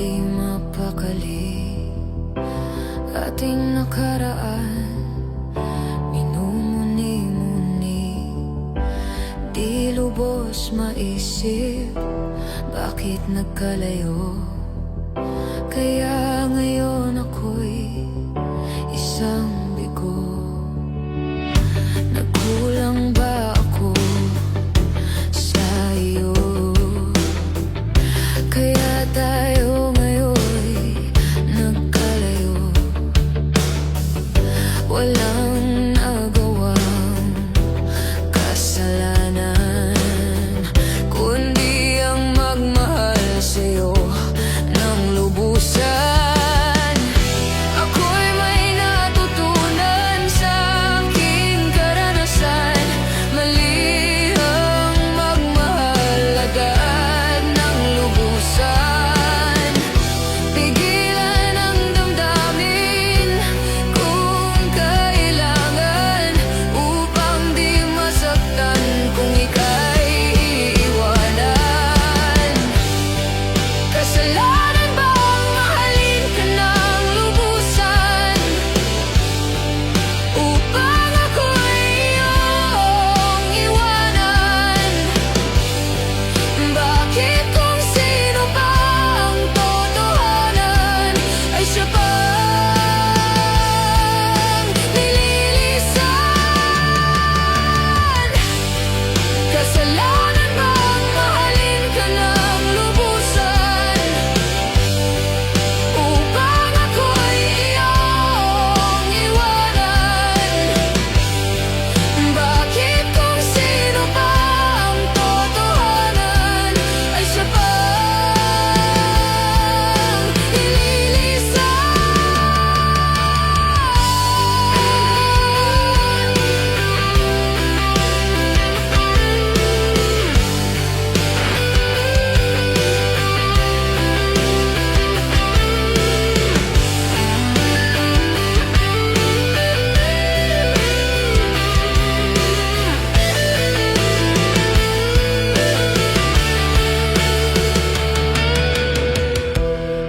di mapakali. Ating nakaraan, minumuni-muni, di lubos maisip bakit nagkalayo. Kaya ngayon ako'y isang bigo. Nagkulang ba ako sa iyo? Kaya tayo ngayon'y nagkalayo. Walang nagawang kasalanan, kundi ang magmahal sa'yo ng lubusan. Ako'y may natutunan sa aking karanasan. Mali ang magmahal agad ng lubusan. Pigilan ang damdamin kung kailangan, upang di masaktan kung ika'y iiwanan. Kasalanan bang mahalin ka ng lubusan, upang ako'y iyong iwanan? Bakit kung sino pa ang totohanan ay siya pang nililisan? Kasalanan bang mahalin ka ng lubusan, upang ako'y iyong iwanan? Bakit kung sino pa ang totohanan ay siya pang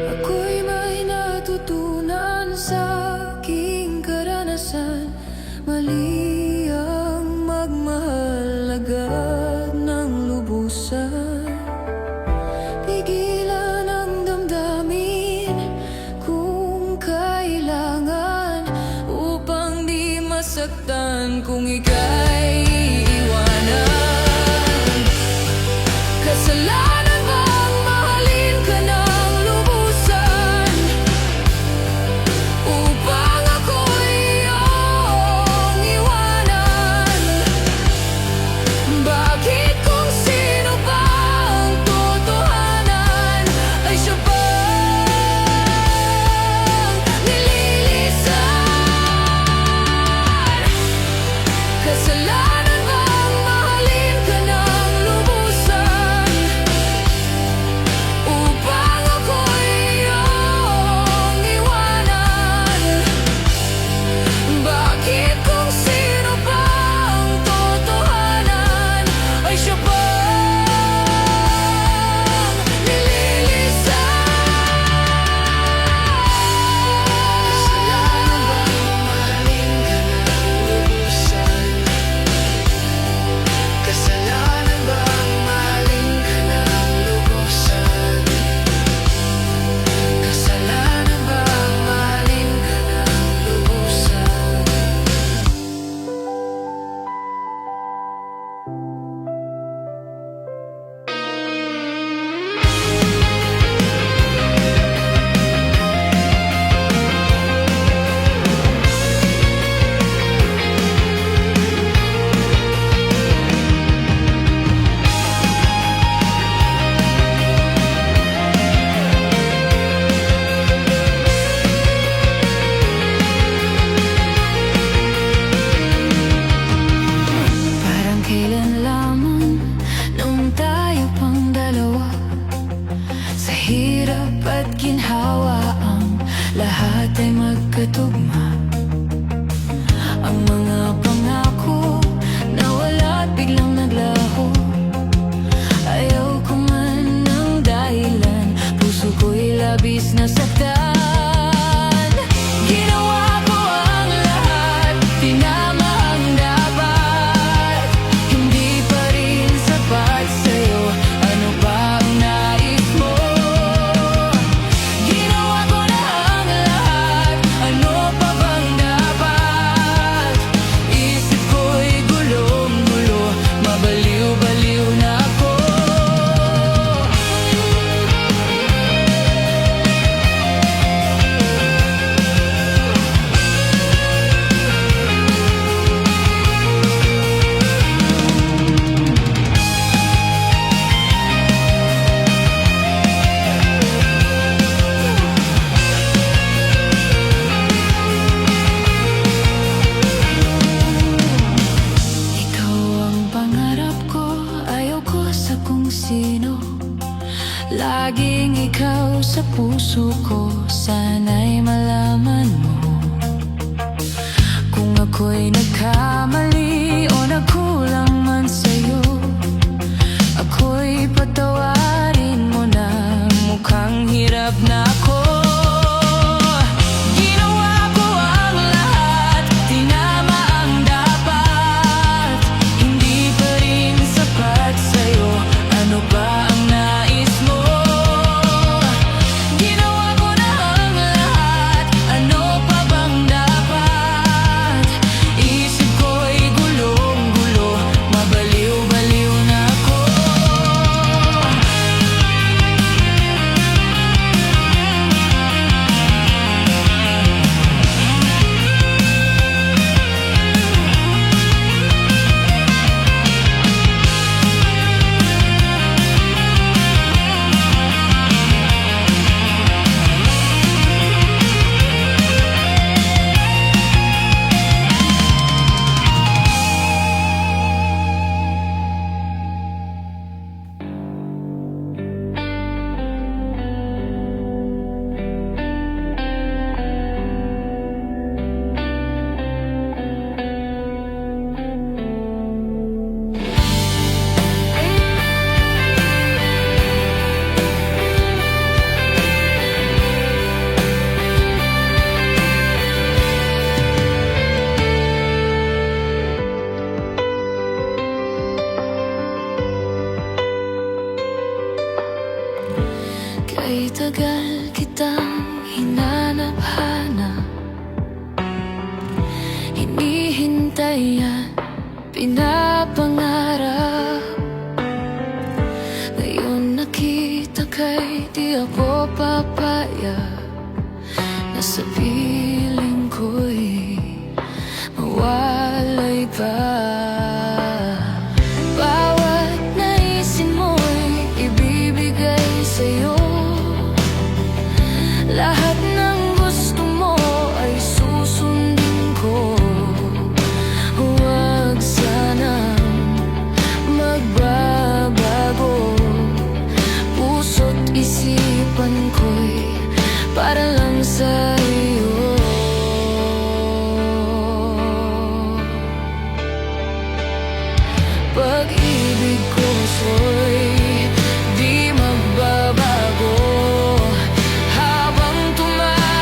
Ako'y may natutunan sa aking karanasan. Mali ang magmahal agad ng lubusan. Pigilan ang damdamin kung kailangan, upang di masaktan kung ika'y iiwanan. Kasalanan bang mahalin ka ng lubusan, upang ako'y iyong iwanan? Bakit kung sino pa ang totohanan ay siya pang nililisan? Kasalanan bang mahalin ka ng lubusan, upang ako'y iyong iwanan? Bakit kung sino pa ang totohanan ay siya pang nililisan? Kasalanan bang mahalin ka ng lubusan, kasalanan bang mahalin ka ng lubusan? Kasalanan bang mahalin ka ng lubusan? Parang kailan lamang nung tayo pang dalawa, sa hirap at ginhawa ang lahat ay magkatugma. Ang mga pangako nawala't biglang naglaho. Ayaw ko man ng dahilan, puso ko'y labis na saktan. Ginawa ko ang lahat, tinama ang dapat. Hindi pa rin sapat sa'yo, ano pa ang nais mo? Ginawa ko na ang lahat, ano pa bang dapat? Isip ko'y gulong-gulo, mabaliw-baliw na ako. Ikaw ang pangarap ko, ayaw ko sa kung sino. Laging ikaw sa puso ko, sana'y malaman mo. Kung ako'y nagkamali o nagkulang man sa'yo, ako'y patawarin mo na, mukhang hirap na ako. Ginawa ko ang lahat, tinama ang dapat. Hindi pa rin sapat sa'yo, ano ba ang nais mo? Ginawa ko na ang lahat, ano pa bang dapat? Isip ko'y gulong-gulo, mabaliw-baliw na ako. Kay tagal kitang hinanap-hanap, hinihintay at pinapangarap. Ngayon nakita kay di ako papayag na sa piling ko'y mawalay pa. Bawat naisin mo'y ibibigay sa'yo, lahat ng gusto mo ay susundin ko. Huwag sanang magbabago, puso't isipan ko'y para lang sa'yo. Pag-ibig ko sa'yo'y di magbabago habang tumatakbo.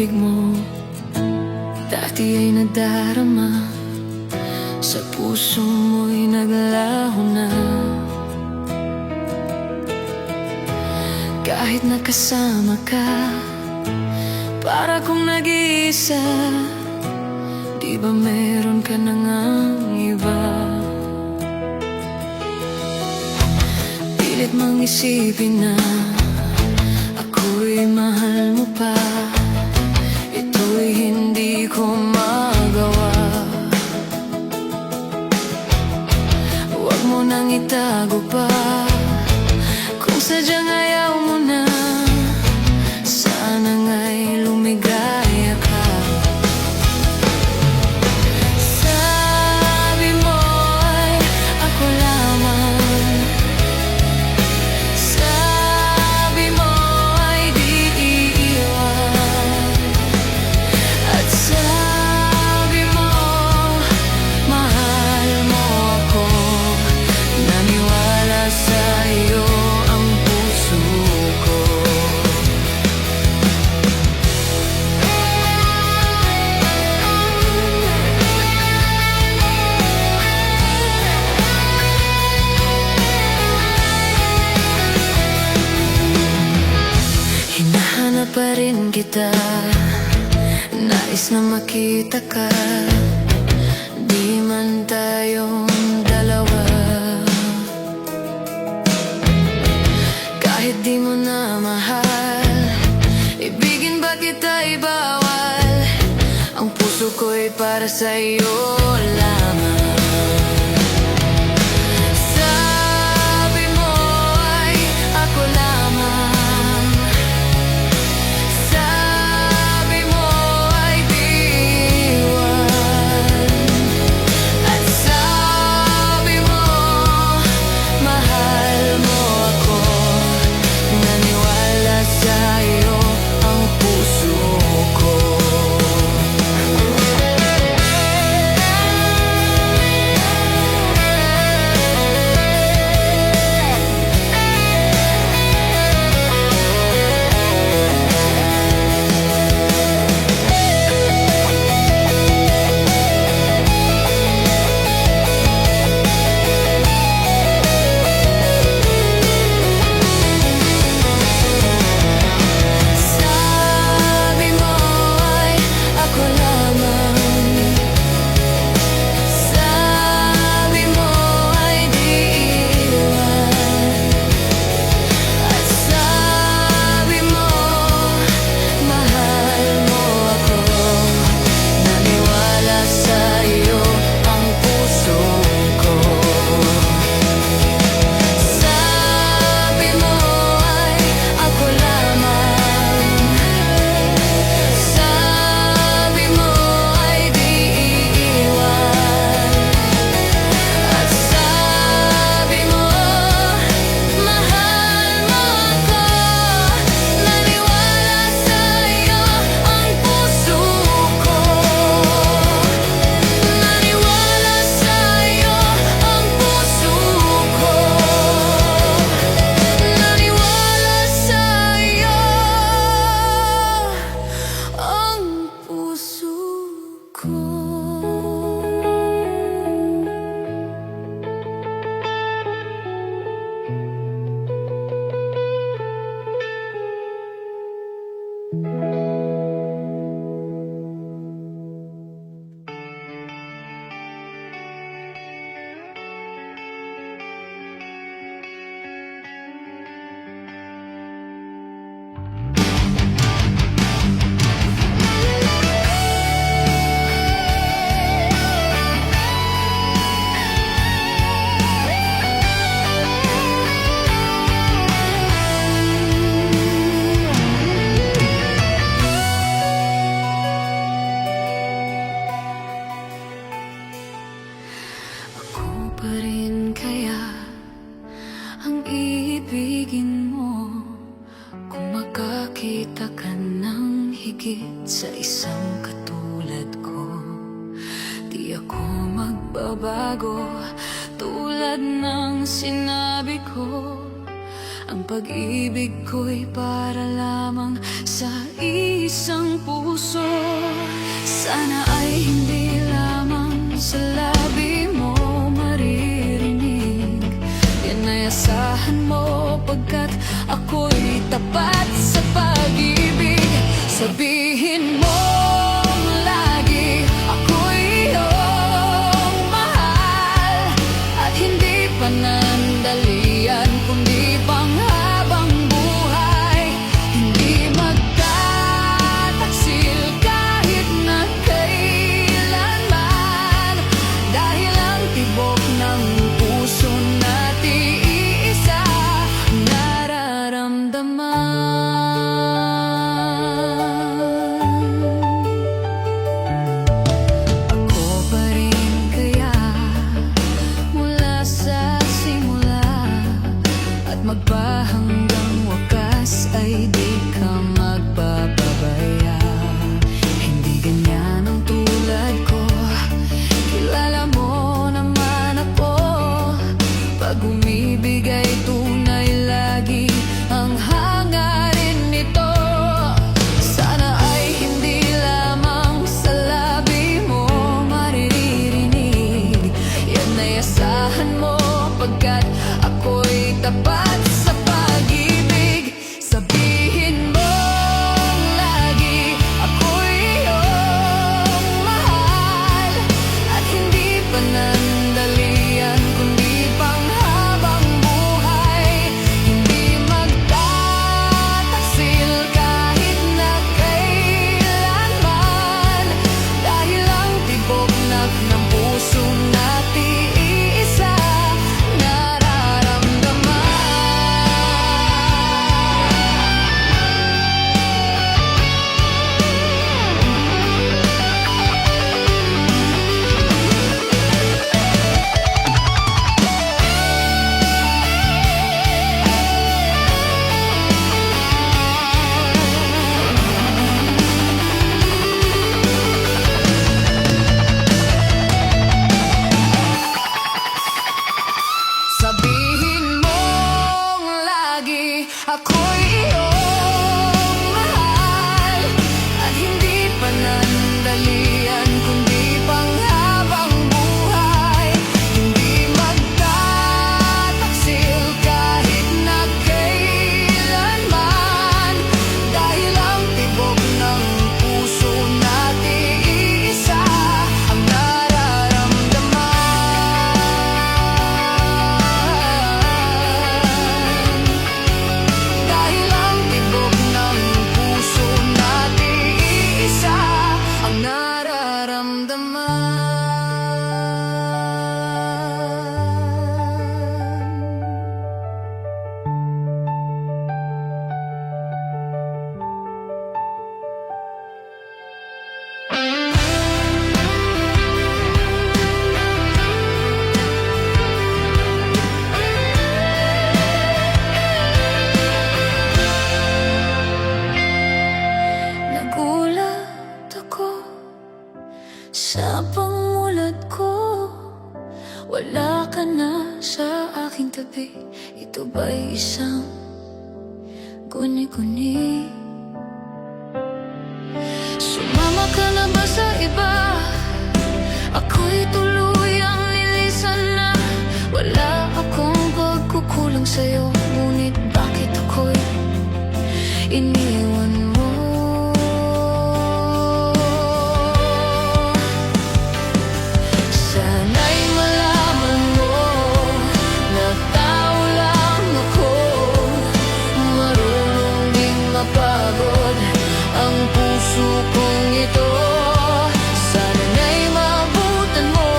pag-ibig mo dati ay nadarama, sa puso mo'y naglaho na. Kahit nakasama ka, para kong nag-iisa. Di ba meron ka na ngang iba? Pilit mang isipin na ako'y mahal mo pa. Ito'y hindi ko magawa. Huwag mo nang itago pa, kung sadyang ayaw mo na. Sana nga'y lumigaya ka. Sabi mo ay ako lamang, sabi mo ay di iiwan, at sabi mo mahal mo ako. Naniwala sa'yo ang puso ko. Hinahanap pa rin kita, nais na makita ka. Di man tayong dalawa, kahit di mo na mahal, ibigin ba kita'y bawal? Ang puso ko'y para sa'yo lamang. Sabi mo ay ako lamang, sabi mo ay di iwan, at sabi mo mahal mo ako. Naniwala sa'yo ang puso ko. Sabi mo ay ako lamang, sabi mo ay di iwan, at sabi mo mahal mo ako. Naniwala sa'yo ang puso ko. Sabi mo ay ako lamang, sabi mo ay di iiwan, at sabi mo mahal mo ako. Naniwala sa'yo ang puso ko. Naniwala sa'yo ang puso ko. Naniwala sa'yo ang puso ko. Ako pa rin kaya ang iibigin mo, kung makakita ka ng higit sa isang katulad ko. Di ako magbabago tulad ng sinabi ko. Ang pag-ibig ko'y para lamang sa isang puso. Sana ay hindi lamang sa labi mo maririnig. Yan ay asahan mo pagkat ako'y tapat sa pag-ibig. Sabihin mo lagi ako'y iyong mahal, at hindi panandalian kundi panghabang buhay. Hindi magtataksil kahit na kailanman, dahil ang tibok ng puso natin iisa nararamdaman. Magpa hanggang wakas ay di ka magpapabaya. Hindi ganyan ang tulad ko, kilala mo naman ako. Pag umibig ay tunay, lagi ang hangarin nito. Sana ay hindi lamang sa labi mo maririnig. Yan ay asahan mo pagkat ako'y tapat sa pag-ibig. Sabihin mo lagi ako'y iyong mahal, at hindi panandalian kundi panghabang buhay. Hindi magtataksil kahit na kailanman, dahil ang tibok ng puso natin iisa nararamdaman. Sabihin mong lagi ako'y iyong mahal, at hindi panandalian kundi panghabang buhay. Hindi magtataksil kahit na kailanman, dahil ang tibok ng puso natin iisa ang nararamdaman. Dahil ang tibok ng puso natin iisa ang nararamdaman. Nagulat ako sa pagmulat ko, wala ka na sa aking tabi. Ito ba'y isang guni-guni? Sumama ka na ba sa iba? Ako'y tuluyang nilisan na. Wala akong pagkukulang sa'yo, ngunit bakit ako'y iniwan mo? Sana'y malaman mo na tao lang ako, marunong ding mapagod ang puso kong ito. Sana'y maabutan mo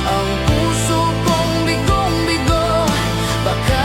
ang puso kong bigong-bigo. Baka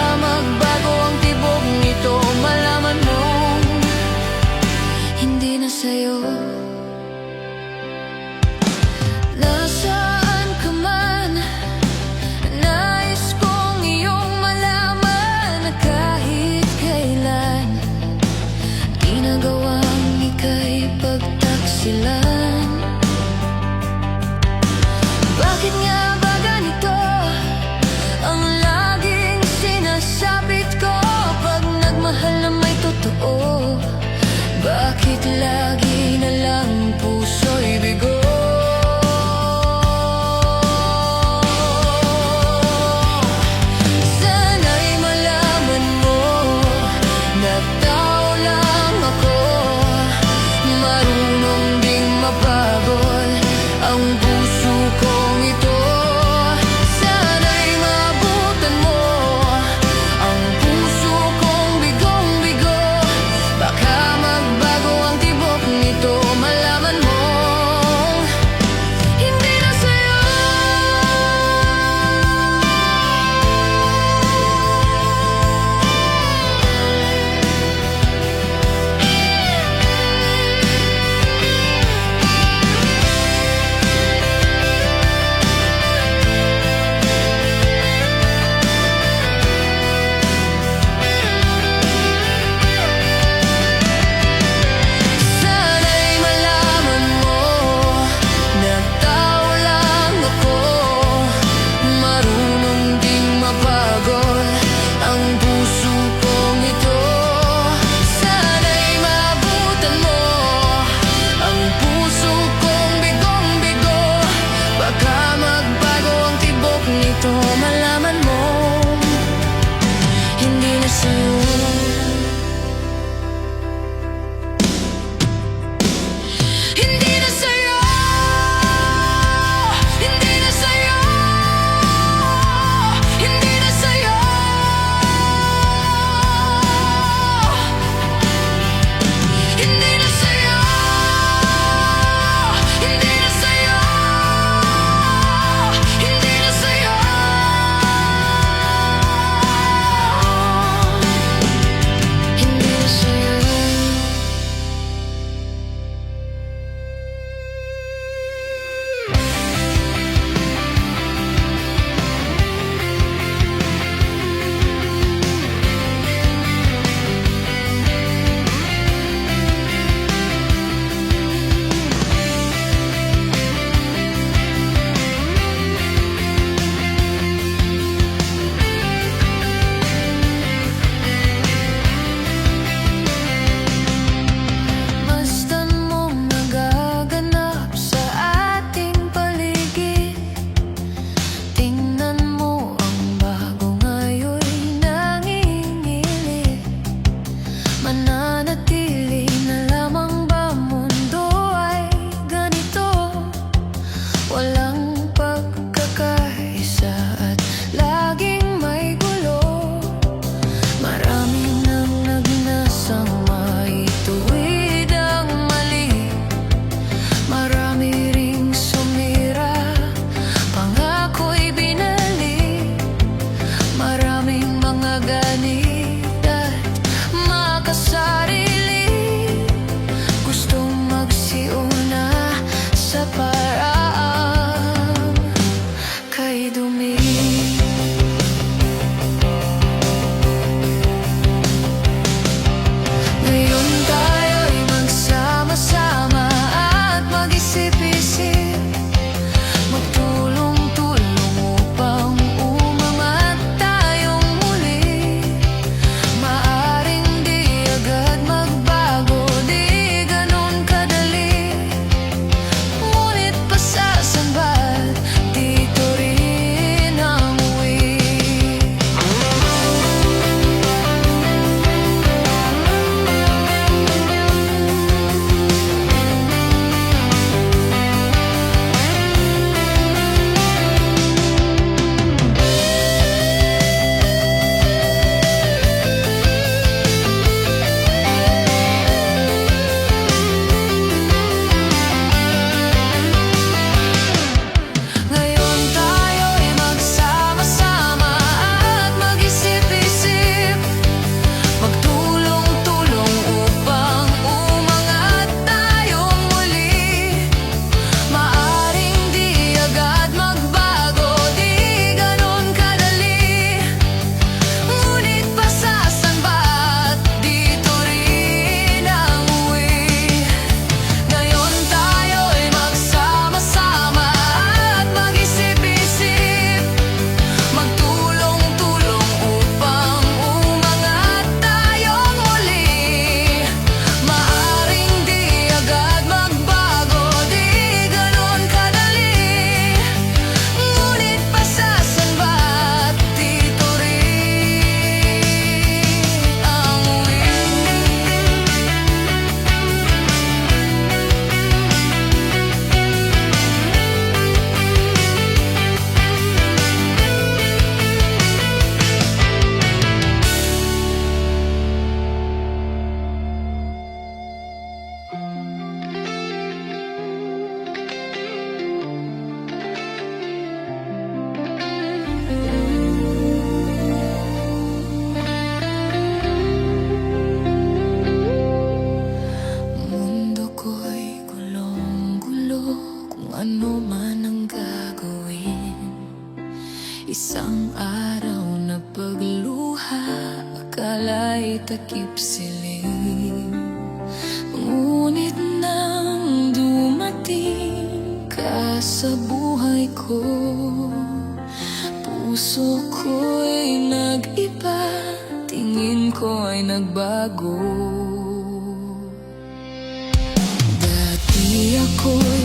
kung ano man ang gagawin. Isang araw na pagluha, akala'y takip silim. Ngunit nang dumating ka sa buhay ko, puso ko'y nag-iba, tingin ko ay nagbago. Dati ako'y